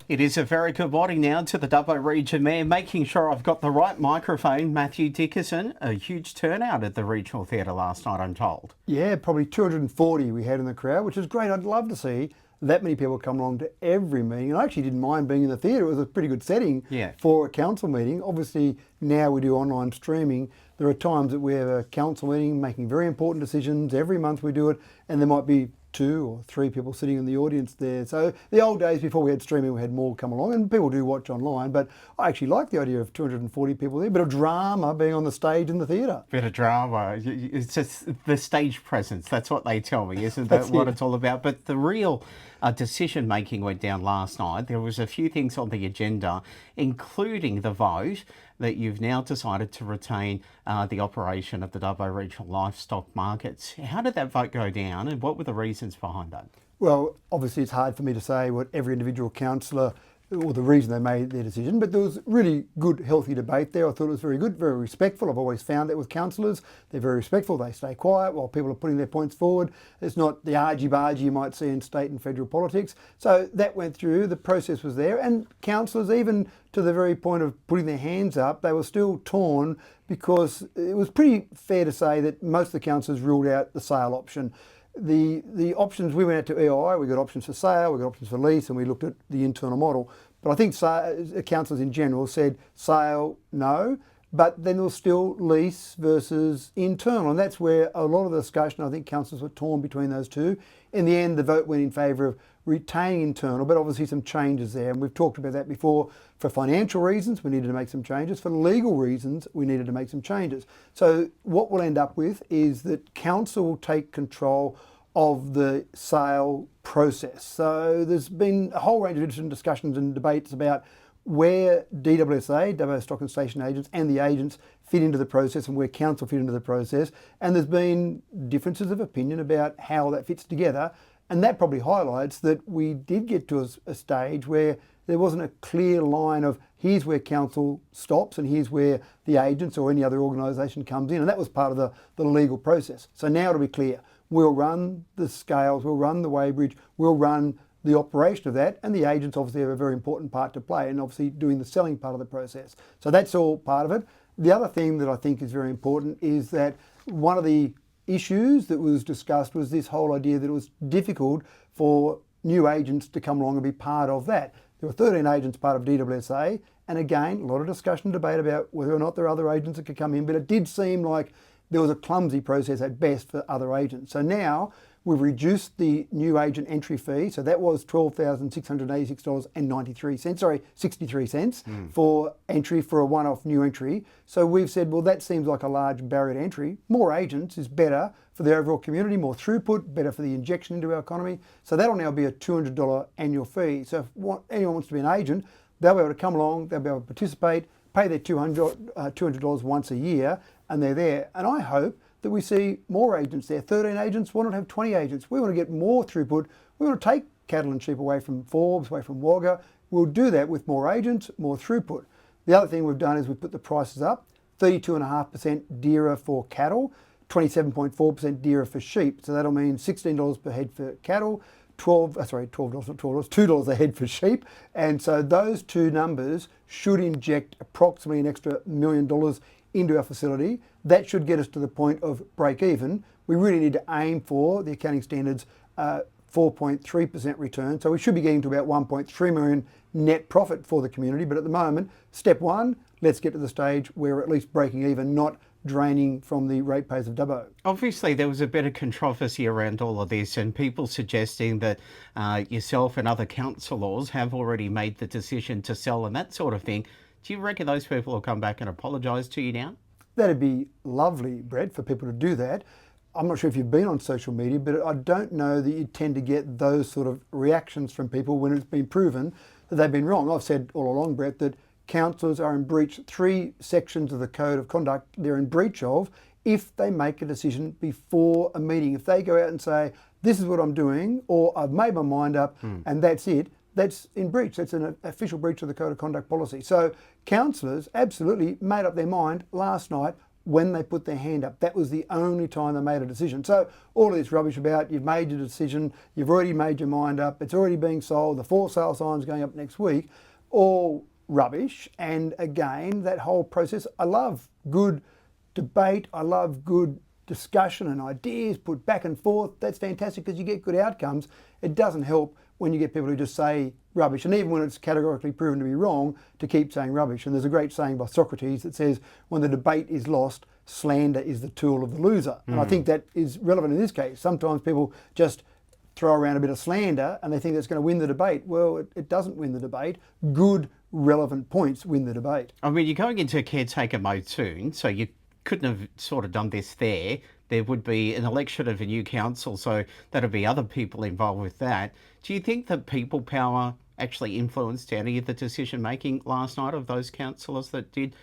It is a very good morning now to the Dubbo Region Mayor, making sure I've got the right microphone. Matthew Dickerson, a huge turnout at the Regional Theatre last night, I'm told. Yeah, probably 240 we had in the crowd, which is great. I'd love to see that many people come along to every meeting. And I actually didn't mind being in the theatre. It was a pretty good setting for a council meeting. Obviously, now we do online streaming. There are times that we have a council meeting making very important decisions. Every month we do it, and there might be 2 or 3 people sitting in the audience there. So the old days before we had streaming, we had more come along, and people do watch online, but I actually like the idea of 240 people there. A bit of drama being on the stage in the theatre. Bit of drama. It's just the stage presence. That's what they tell me, isn't that what it's all about? But the real decision making went down last night. There was a few things on the agenda, including the vote that you've now decided to retain the operation of the Dubbo Regional Livestock Markets. How did that vote go down, and what were the reasons behind that? Well, obviously it's hard for me to say what every individual councillor or the reason they made their decision, but there was really good, healthy debate there. I thought it was very good, very respectful. I've always found that with councillors. They're very respectful. They stay quiet while people are putting their points forward. It's not the argy-bargy you might see in state and federal politics. So that went through, the process was there, and councillors, even to the very point of putting their hands up, they were still torn because it was pretty fair to say that most of the councillors ruled out the sale option. The options, we went out to EI, we got options for sale, we got options for lease, and we looked at the internal model. But I think councillors in general said sale, no, but then there was still lease versus internal, and that's where a lot of the discussion, I think councillors were torn between those two. In the end, the vote went in favour of retaining internal, but obviously some changes there, and we've talked about that before. For financial reasons, we needed to make some changes. For legal reasons, we needed to make some changes. So what we'll end up with is that council will take control of the sale process. So there's been a whole range of different discussions and debates about where DWSA, Dubbo Stock and Station Agents, and the agents fit into the process and where council fit into the process. And there's been differences of opinion about how that fits together. And that probably highlights that we did get to a stage where there wasn't a clear line of here's where council stops and here's where the agents or any other organisation comes in. And that was part of the legal process. So now it'll be clear. We'll run the scales, we'll run the weighbridge, we'll run the operation of that, and the agents obviously have a very important part to play, and obviously doing the selling part of the process. So that's all part of it. The other thing that I think is very important is that one of the issues that was discussed was this whole idea that it was difficult for new agents to come along and be part of that. There were 13 agents part of DWSA, and again, a lot of discussion and debate about whether or not there are other agents that could come in, but it did seem like there was a clumsy process at best for other agents. So now we've reduced the new agent entry fee. So that was $12,686.93, sorry, 63 cents for entry for a one-off new entry. So we've said, well, that seems like a large barrier to entry. More agents is better for the overall community, more throughput, better for the injection into our economy. So that'll now be a $200 annual fee. So if anyone wants to be an agent, they'll be able to come along, they'll be able to participate, pay their $200 once a year, and they're there. And I hope that we see more agents there. 13 agents, why not have 20 agents? We want to get more throughput. We want to take cattle and sheep away from Forbes, away from Wagga. We'll do that with more agents, more throughput. The other thing we've done is we've put the prices up, 32.5% dearer for cattle, 27.4% dearer for sheep. So that'll mean $16 per head for cattle, $2 a head for sheep. And so those two numbers should inject approximately an extra $1 million into our facility. That should get us to the point of break even. We really need to aim for the accounting standards 4.3% return. So we should be getting to about 1.3 million net profit for the community. But at the moment, step one, let's get to the stage where we're at least breaking even, not draining from the ratepayers of Dubbo. Obviously, there was a bit of controversy around all of this, and people suggesting that yourself and other councillors have already made the decision to sell and that sort of thing. Do you reckon those people will come back and apologise to you now? That'd be lovely, Bret, for people to do that. I'm not sure if you've been on social media, but I don't know that you tend to get those sort of reactions from people when it's been proven that they've been wrong. I've said all along, Bret, that councillors are in breach 3 sections of the Code of Conduct they're in breach of if they make a decision before a meeting. If they go out and say, this is what I'm doing, or I've made my mind up and that's it, that's in breach. That's an official breach of the Code of Conduct policy. So councillors absolutely made up their mind last night when they put their hand up. That was the only time they made a decision. So all of this rubbish about you've made your decision, you've already made your mind up, it's already being sold, the for sale sign's going up next week, all rubbish. And again, that whole process, I love good debate, I love good discussion and ideas put back and forth. That's fantastic because you get good outcomes. It doesn't help when you get people who just say rubbish, and even when it's categorically proven to be wrong, to keep saying rubbish. And there's a great saying by Socrates that says, when the debate is lost, slander is the tool of the loser. And I think that is relevant in this case. Sometimes people just throw around a bit of slander and they think that's going to win the debate. Well, it doesn't win the debate. Good, relevant points win the debate. I mean, you're going into caretaker mode soon, so you couldn't have sort of done this there. There would be an election of a new council, so there'd be other people involved with that. Do you think that people power actually influenced any of the decision making last night of those councillors that did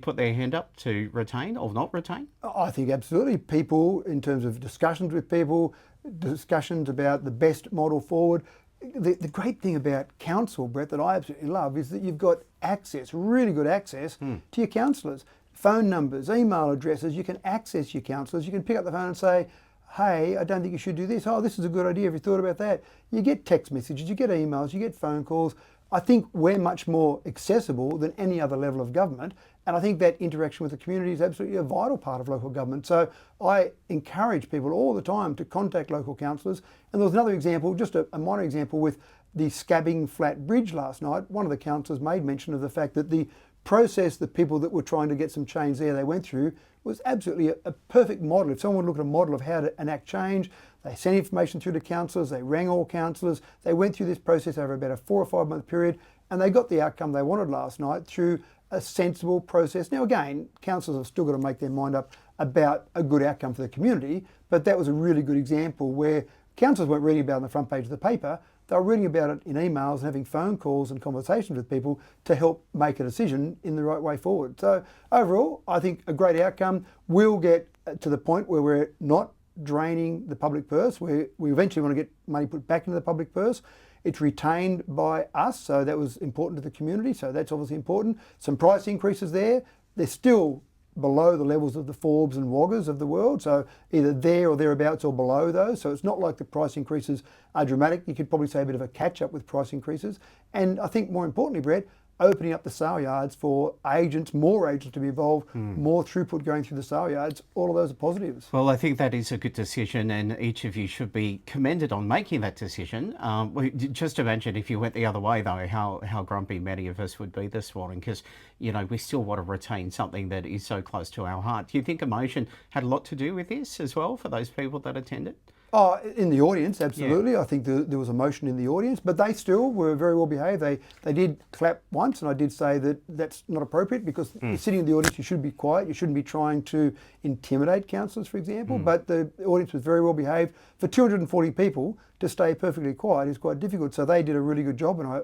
put their hand up to retain or not retain? I think absolutely. People, in terms of discussions with people, discussions about the best model forward. The great thing about council, Bret, that I absolutely love is that you've got access, really good access to your councillors. Phone numbers, email addresses, you can access your councillors. You can pick up the phone and say, hey, I don't think you should do this. Oh, this is a good idea. Have you thought about that? You get text messages, you get emails, you get phone calls. I think we're much more accessible than any other level of government. And I think that interaction with the community is absolutely a vital part of local government. So I encourage people all the time to contact local councillors. And there was another example, just a minor example with the Scabbing Flat Bridge last night. One of the councillors made mention of the fact that the process the people that were trying to get some change there they went through was absolutely a perfect model. If someone would look at a model of how to enact change, they sent information through to councillors, they rang all councillors, they went through this process over about a 4 or 5 month period, and they got the outcome they wanted last night through a sensible process. Now again, councillors have still got to make their mind up about a good outcome for the community, but that was a really good example where councillors weren't reading about it on the front page of the paper. They were reading about it in emails and having phone calls and conversations with people to help make a decision in the right way forward. So overall, I think a great outcome. We'll get to the point where we're not draining the public purse. We eventually want to get money put back into the public purse. It's retained by us, so that was important to the community, so that's obviously important. Some price increases there. They're still below the levels of the Forbes and Woggers of the world, so either there or thereabouts or below those. So it's not like the price increases are dramatic. You could probably say a bit of a catch up with price increases. And I think more importantly, Bret, opening up the sale yards for agents, more agents to be involved, more throughput going through the sale yards, all of those are positives. Well, I think that is a good decision, and each of you should be commended on making that decision. Just imagine if you went the other way, though, how grumpy many of us would be this morning, because, you know, we still want to retain something that is so close to our heart. Do you think emotion had a lot to do with this as well for those people that attended? Oh, in the audience, absolutely. Yeah. I think there was emotion in the audience, but they still were very well behaved. They did clap once, and I did say that that's not appropriate because sitting in the audience, you should be quiet. You shouldn't be trying to intimidate councillors, for example. But the audience was very well behaved. For 240 people to stay perfectly quiet is quite difficult. So they did a really good job, and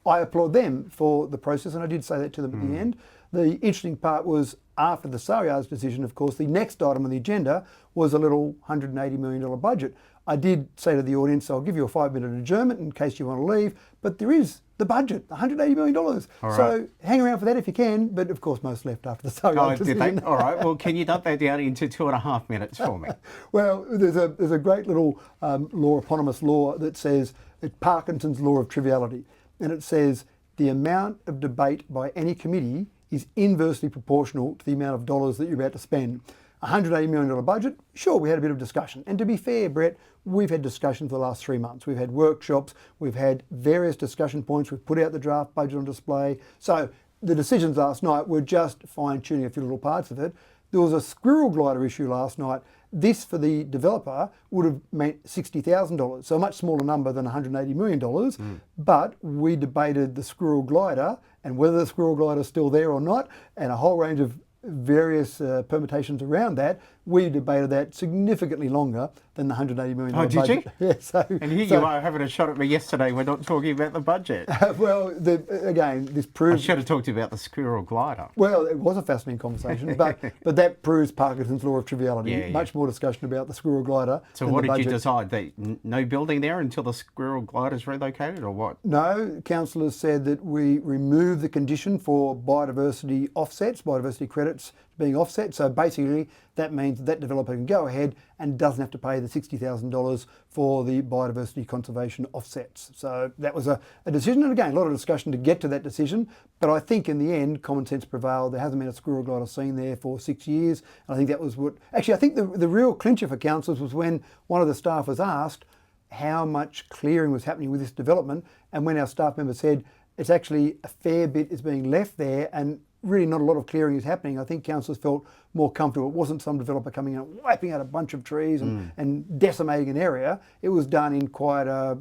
I applaud them for the process, and I did say that to them at the end. The interesting part was after the sale yards decision, of course, the next item on the agenda was a little $180 million budget. I did say to the audience, I'll give you a 5-minute adjournment in case you want to leave, but there is the budget, $180 million. Right. So hang around for that if you can, but of course most left after the sale yards decision. Did they? All right, well, can you dump that down into 2.5 minutes for me? Well, there's a great little eponymous law that says, it's Parkinson's law of triviality, and it says the amount of debate by any committee is inversely proportional to the amount of dollars that you're about to spend. $180 million budget, sure, we had a bit of discussion. And to be fair, Bret, we've had discussion for the last 3 months. We've had workshops, we've had various discussion points, we've put out the draft budget on display. So the decisions last night were just fine-tuning a few little parts of it. There was a squirrel glider issue last night. This, for the developer, would have meant $60,000, so a much smaller number than $180 million. But we debated the squirrel glider and whether the squirrel glider is still there or not, and a whole range of various permutations around that. We debated that significantly longer than the $180 million budget. Oh, did you? Yeah, and here you are having a shot at me yesterday. We're not talking about the budget. Well, again, this proves... I should have talked to you about the squirrel glider. Well, it was a fascinating conversation, but that proves Parkinson's law of triviality. Yeah. Much more discussion about the squirrel glider. So what did you decide? That no building there until the squirrel glider is relocated, or what? No, councillors said that we remove the condition for biodiversity offsets, biodiversity credits being offset. So basically that means that developer can go ahead and doesn't have to pay the $60,000 for the biodiversity conservation offsets. So that was a decision, and again, a lot of discussion to get to that decision, but I think in the end common sense prevailed. There hasn't been a squirrel glider seen there for 6 years, and I think that was what, actually I think the real clincher for councillors was when one of the staff was asked how much clearing was happening with this development, and when our staff member said it's actually a fair bit is being left there and really not a lot of clearing is happening, I think councillors felt more comfortable. It wasn't some developer coming in and wiping out a bunch of trees and decimating an area. It was done in quite a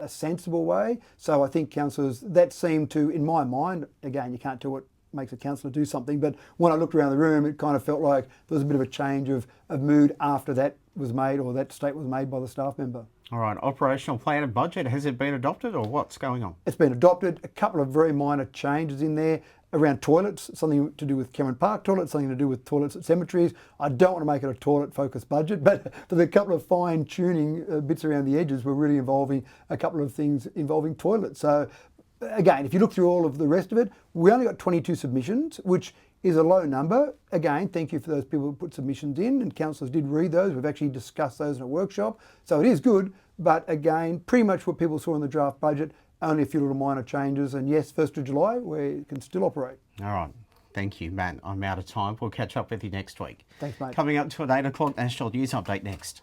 sensible way. So I think councillors, that seemed to, in my mind, again, you can't tell what makes a councillor do something, but when I looked around the room, it kind of felt like there was a bit of a change of mood after that was made, or that statement was made by the staff member. All right, operational plan and budget, has it been adopted or what's going on? It's been adopted. A couple of very minor changes in there around toilets, something to do with Cameron Park toilets, something to do with toilets at cemeteries. I don't want to make it a toilet-focused budget, but a couple of fine-tuning bits around the edges were really involving a couple of things involving toilets. So again, if you look through all of the rest of it, we only got 22 submissions, which is a low number. Again, thank you for those people who put submissions in, and councillors did read those. We've actually discussed those in a workshop. So it is good, but again, pretty much what people saw in the draft budget, only a few little minor changes. And yes, 1st of July, we can still operate. All right. Thank you, Matt. I'm out of time. We'll catch up with you next week. Thanks, mate. Coming up to an 8 o'clock National News Update next.